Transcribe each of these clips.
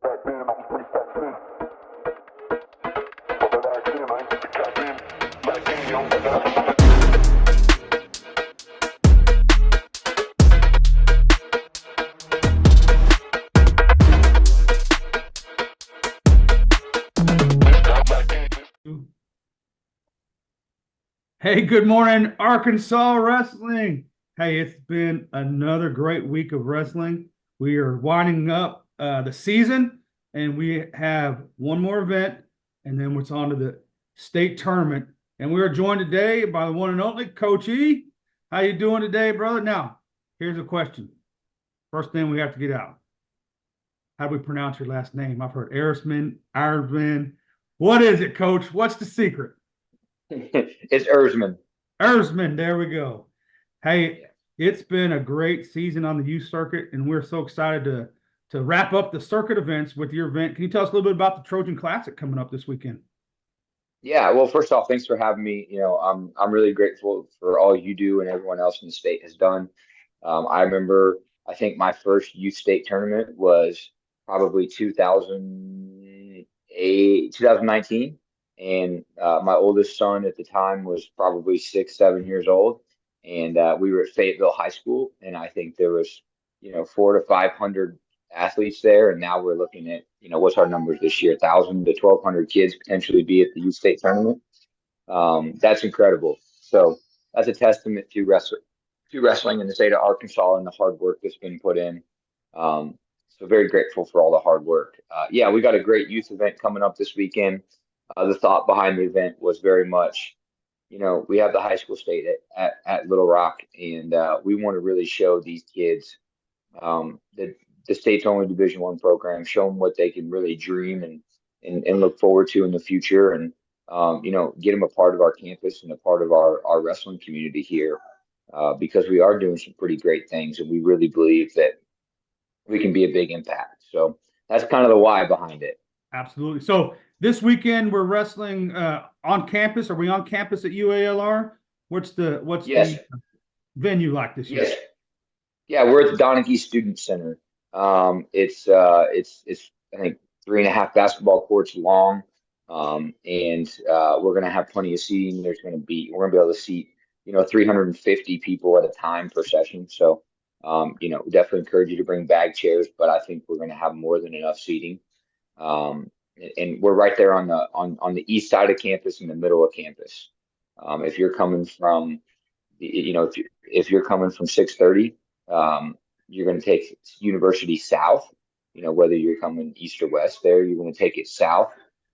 Back then, I was pretty fat then. But back then, I ain't pretty fat then. Back then, young, but now. Hey, good morning, Arkansas Wrestling. Hey, it's been another great week of wrestling. We are winding up the season, and we have one more event, and then it's on to the state tournament. And we are joined today by the one and only Coach E. How you doing today, brother? Now, here's a question. First thing we have to get out. How do we pronounce your last name? I've heard Erisman. What is it, Coach? What's the secret? It's Erisman. Erisman, there we go. Hey, it's been a great season on the youth circuit, and we're so excited to wrap up the circuit events with your event. Can you tell us a little bit about the Trojan Classic coming up this weekend? Yeah, well, first off, thanks for having me. I'm really grateful for all you do and everyone else in the state has done. I remember, I think my first youth state tournament was probably 2008, 2019. And my oldest son at the time was probably 6, 7 years old. And we were at Fayetteville High School. And I think there was, 400 to 500 athletes there. And now we're looking at, what's our numbers this year? 1,000 to 1,200 kids potentially be at the youth state tournament. That's incredible. So that's a testament to wrestling in the state of Arkansas and the hard work that's been put in. So very grateful for all the hard work. Yeah, we got a great youth event coming up this weekend. The thought behind the event was very much, we have the high school state at Little Rock, and we want to really show these kids that the state's only Division I program, show them what they can really dream and look forward to in the future, and get them a part of our campus and a part of our wrestling community here, because we are doing some pretty great things, and we really believe that we can be a big impact. So that's kind of the why behind it. Absolutely. So this weekend we're wrestling on campus. Are we on campus at UALR? What's Yes. the venue like this year? Yes. Yeah, we're at the Donaghy Student Center. It's I think 3.5 basketball courts long, and we're gonna have plenty of seating. We're gonna be able to seat 350 people at a time per session. So definitely encourage you to bring bag chairs, but I think we're gonna have more than enough seating. And we're right there on the east side of campus, in the middle of campus. If you're coming from if you're coming from 630, you're going to take University South. Whether you're coming east or west, there you're going to take it south,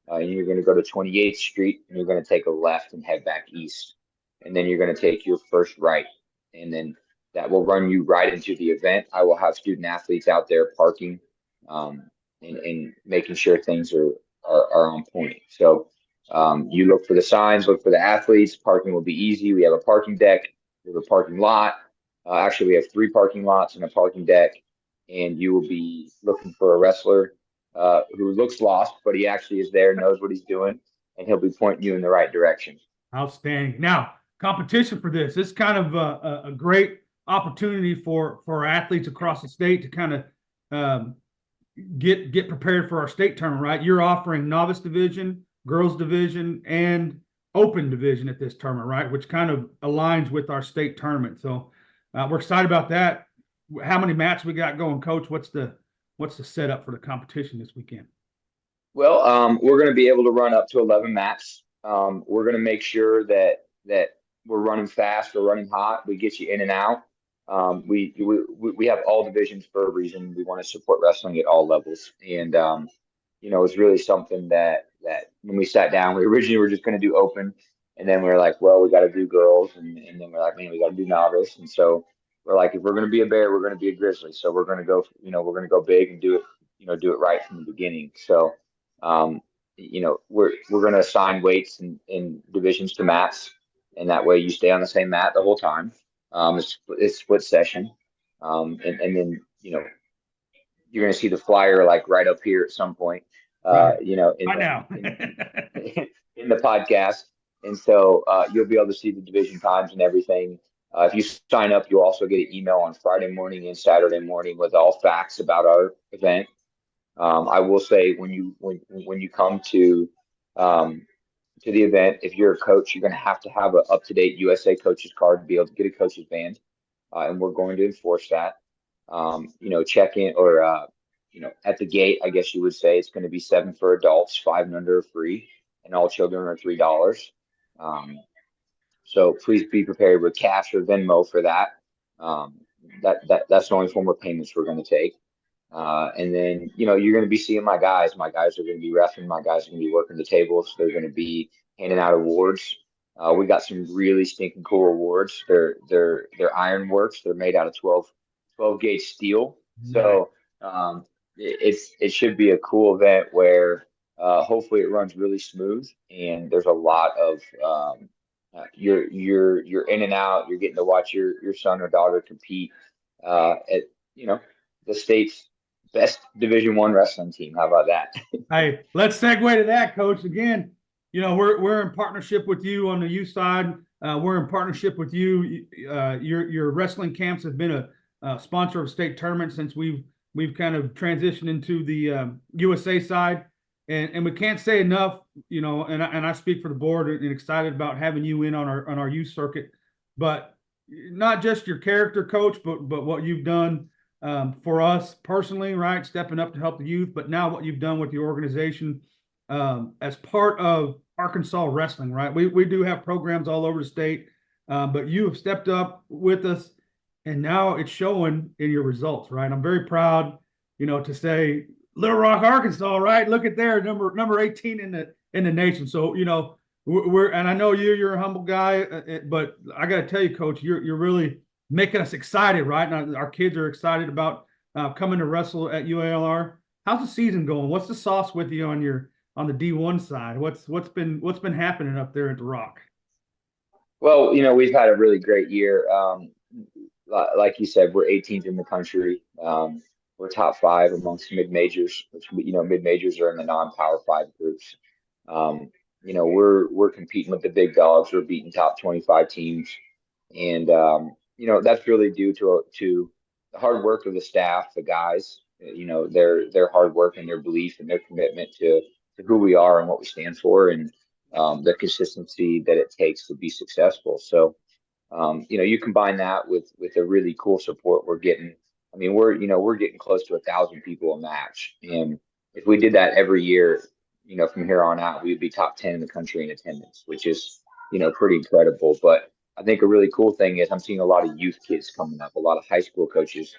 and you're going to go to 28th Street, and you're going to take a left and head back east, and then you're going to take your first right, and then that will run you right into the event. I will have student athletes out there parking, and making sure things are on point. So you look for the signs, look for the athletes. Parking will be easy. We have a parking deck, we have a parking lot. Actually, we have 3 parking lots and a parking deck, and you will be looking for a wrestler who looks lost, but he actually is there, knows what he's doing, and he'll be pointing you in the right direction. Outstanding. Now, competition for this. This is kind of a great opportunity for athletes across the state to kind of get prepared for our state tournament, right? You're offering novice division, girls division, and open division at this tournament, right? Which kind of aligns with our state tournament. So we're excited about that. How many matches we got going, Coach? What's the setup for the competition this weekend? Well, we're going to be able to run up to 11 mats. We're going to make sure that we're running fast, we're running hot. We get you in and out. We have all divisions for a reason. We want to support wrestling at all levels, and it's really something that when we sat down, we originally were just going to do open, and then we were like, well, we got to do girls, and then we're like, man, we got to do novice, and so we're like, if we're going to be a bear, we're going to be a grizzly. So we're going to go, we're going to go big and do it right from the beginning. So we're going to assign weights and divisions to mats, and that way you stay on the same mat the whole time. It's split session. And then, you're going to see the flyer like right up here at some point, Right. in now. in the podcast. And so you'll be able to see the division times and everything. If you sign up, you'll also get an email on Friday morning and Saturday morning with all facts about our event. I will say when you come to the event, if you're a coach, you're going to have an up-to-date USA coach's card to be able to get a coach's band, and we're going to enforce that. Check in or at the gate, I guess you would say it's going to be 7 for adults, 5 and under are free, and all children are $3. Um, so please be prepared with cash or Venmo for that. Um, that's the only form of payments we're going to take. And then, you're going to be seeing my guys. My guys are going to be reffing. My guys are going to be working the tables. They're going to be handing out awards. We got some really stinking cool awards. They're ironworks. They're made out of 12 gauge steel. So it should be a cool event where hopefully it runs really smooth and there's a lot of you're in and out. You're getting to watch your son or daughter compete at the state's best Division I wrestling team. How about that? Hey, let's segue to that, Coach. Again, we're in partnership with you on the youth side. We're in partnership with you. Your wrestling camps have been a sponsor of state tournaments since we've kind of transitioned into the USA side, and we can't say enough. And I speak for the board and excited about having you in on our youth circuit, but not just your character, Coach, but what you've done for us personally, right? Stepping up to help the youth, but now what you've done with the organization as part of Arkansas wrestling, right? We do have programs all over the state, but you have stepped up with us, and now it's showing in your results, right? I'm very proud, to say Little Rock, Arkansas, right? Look at there, number 18 in the nation. So we're and I know you're a humble guy, but I got to tell you, Coach, you're really making us excited, right? Now, our kids are excited about coming to wrestle at UALR. How's the season going? What's the sauce with you on the D1 side? What's been happening up there at the Rock? Well, we've had a really great year. Like you said, we're 18th in the country. We're top five amongst mid majors, which mid majors are in the non-power five groups. We're competing with the big dogs. We're beating top 25 teams, and that's really due to the hard work of the staff, the guys. Their hard work and their belief and their commitment to who we are and what we stand for, and the consistency that it takes to be successful. So you combine that with a really cool support we're getting. I mean, we're getting close to 1,000 people a match, and if we did that every year, from here on out, we'd be top 10 in the country in attendance, which is pretty incredible. But I think a really cool thing is I'm seeing a lot of youth kids coming up, a lot of high school coaches.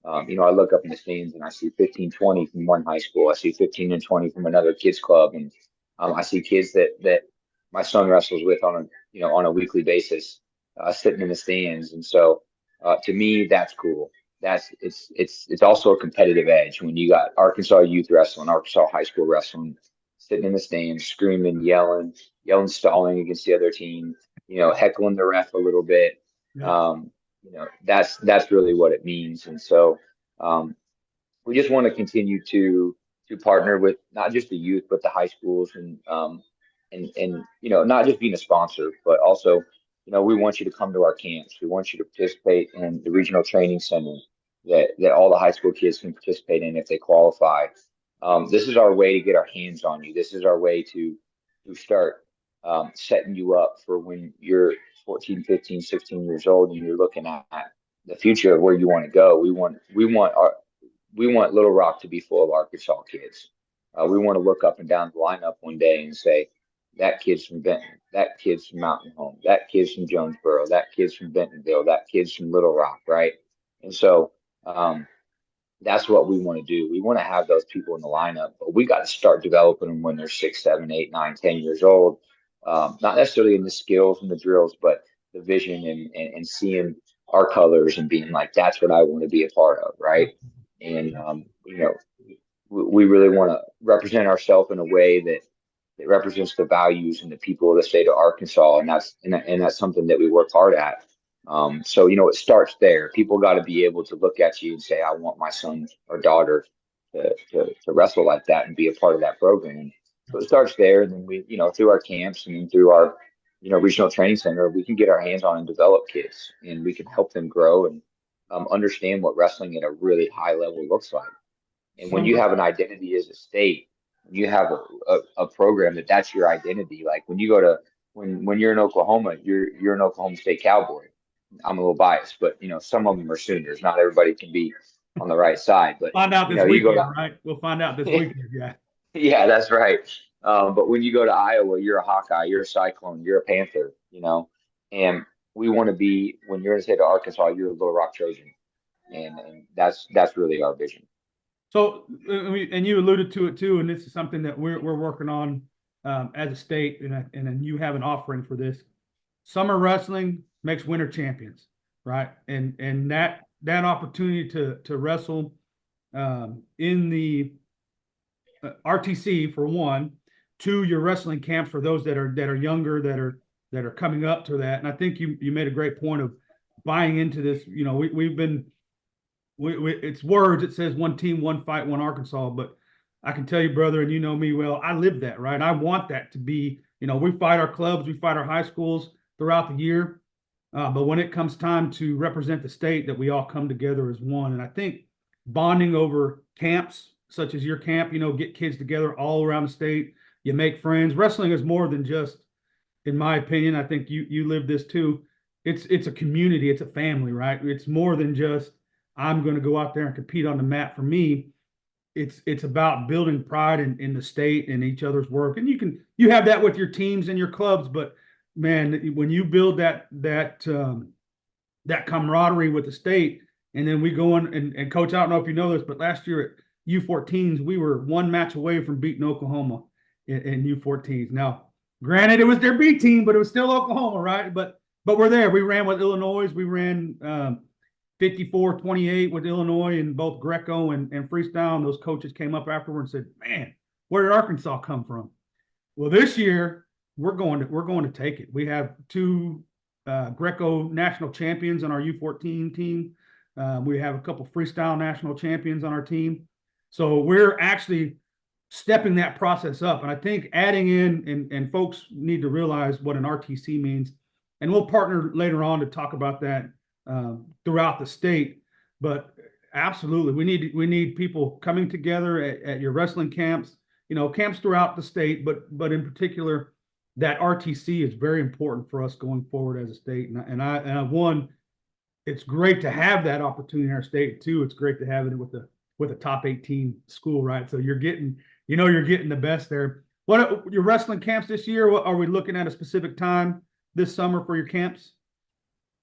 I look up in the stands and I see 15, 20 from one high school. I see 15 and 20 from another kids club, and I see kids that my son wrestles with on a weekly basis sitting in the stands. And so to me, that's cool. It's also a competitive edge when you got Arkansas youth wrestling, Arkansas high school wrestling, sitting in the stands, screaming, yelling, stalling against the other team, heckling the ref a little bit. Yeah. That's really what it means. And so we just want to continue to partner with not just the youth but the high schools and not just being a sponsor but also we want you to come to our camps. We want you to participate in the regional training center that all the high school kids can participate in if they qualify. This is our way to get our hands on you. This is our way to start setting you up for when you're 14, 15, 16 years old and you're looking at the future of where you want to go. We want Little Rock to be full of Arkansas kids. We want to look up and down the lineup one day and say, that kid's from Benton, that kid's from Mountain Home, that kid's from Jonesboro, that kid's from Bentonville, that kid's from Little Rock, right? And so that's what we want to do. We want to have those people in the lineup, but we got to start developing them when they're 6, 7, 8, 9, 10 years old. Not necessarily in the skills and the drills, but the vision and seeing our colors and being like, that's what I want to be a part of, right? And we really want to represent ourselves in a way that represents the values and the people of the state of Arkansas, and that's something that we work hard at. So it starts there. People got to be able to look at you and say, I want my son or daughter to wrestle like that and be a part of that program. So it starts there, and then we through our camps and then through our regional training center, we can get our hands on and develop kids, and we can help them grow and understand what wrestling at a really high level looks like. And when you have an identity as a state, you have a program that's your identity. Like when you go to when you're in Oklahoma, you're an Oklahoma State Cowboy. I'm a little biased, but some of them are Sooners. Not everybody can be on the right side, but Find out this you go weekend, to right? We'll find out this weekend. Yeah. yeah, that's right. But when you go to Iowa, you're a Hawkeye, you're a Cyclone, you're a Panther, and we want to be when you're in the state of Arkansas, you're a Little Rock Trojan, and that's really our vision. So, and you alluded to it too, and this is something that we're working on as a state, and then you have an offering for this. Summer wrestling makes winter champions, right? And that opportunity to wrestle in the RTC for one, two, your wrestling camps for those that are younger that are coming up to that. And I think you made a great point of buying into this. We've been it's words. It says one team, one fight, one Arkansas. But I can tell you, brother, and you know me well, I live that, right? I want that to be, we fight our clubs, we fight our high schools throughout the year. But when it comes time to represent the state, that we all come together as one. And I think bonding over camps, such as your camp, get kids together all around the state. You make friends. Wrestling is more than just, in my opinion, I think you live this too. It's a community. It's a family, right? It's more than just, I'm going to go out there and compete on the mat. For me, it's about building pride in the state and each other's work. And you have that with your teams and your clubs, but man, when you build that camaraderie with the state, and then we go in and coach, I don't know if you know this, but last year at U14s, we were one match away from beating Oklahoma in U14s. Now, granted, it was their B team, but it was still Oklahoma, right? But we're there. We ran with Illinois. We ran 54-28 with Illinois in both Greco and freestyle. And those coaches came up afterward and said, "Man, where did Arkansas come from?" Well, this year we're going to take it. We have two Greco national champions on our U14 team. We have a couple freestyle national champions on our team. So we're actually stepping that process up. And I think adding in, and folks need to realize what an RTC means. And we'll partner later on to talk about that throughout the state. But absolutely, we need people coming together at your wrestling camps, camps throughout the state, but in particular, that RTC is very important for us going forward as a state. And I it's great to have that opportunity in our state too. It's great to have it with a top 18 school, right? So you're getting the best there. What your wrestling camps this year? Are we looking at a specific time this summer for your camps?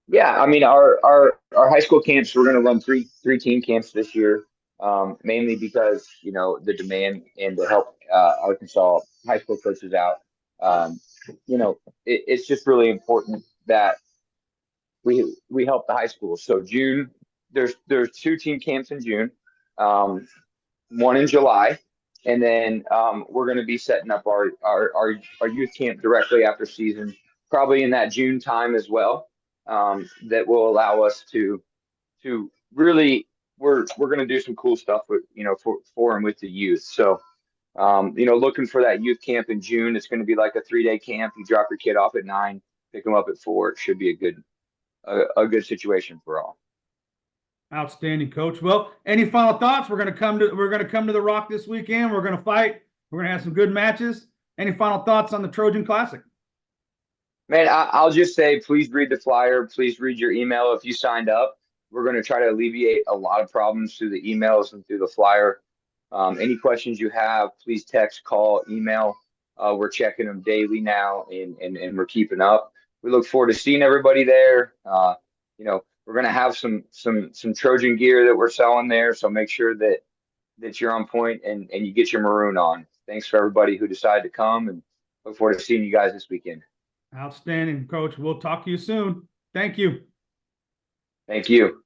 Yeah, I mean our high school camps, we're going to run three team camps this year, mainly because the demand and to help Arkansas high school coaches out. It's just really important that we help the high schools. So June, there's two team camps in June, one in July, and then we're going to be setting up our youth camp directly after season, probably in that June time as well. That will allow us to really we're going to do some cool stuff with for and with the youth. So looking for that youth camp in June. It's going to be like a 3-day camp. You drop your kid off at 9, pick them up at 4. It should be a good situation for all. Outstanding, Coach. Well, any final thoughts? We're going to come to the Rock this weekend. We're going to fight. We're going to have some good matches. Any final thoughts on the Trojan Classic? Man, I'll just say, please read the flyer. Please read your email if you signed up. We're going to try to alleviate a lot of problems through the emails and through the flyer. Any questions you have, please text, call, email. We're checking them daily now, and we're keeping up. We look forward to seeing everybody there. We're going to have some Trojan gear that we're selling there, so make sure that you're on point and you get your maroon on. Thanks for everybody who decided to come, and look forward to seeing you guys this weekend. Outstanding, Coach. We'll talk to you soon. Thank you. Thank you.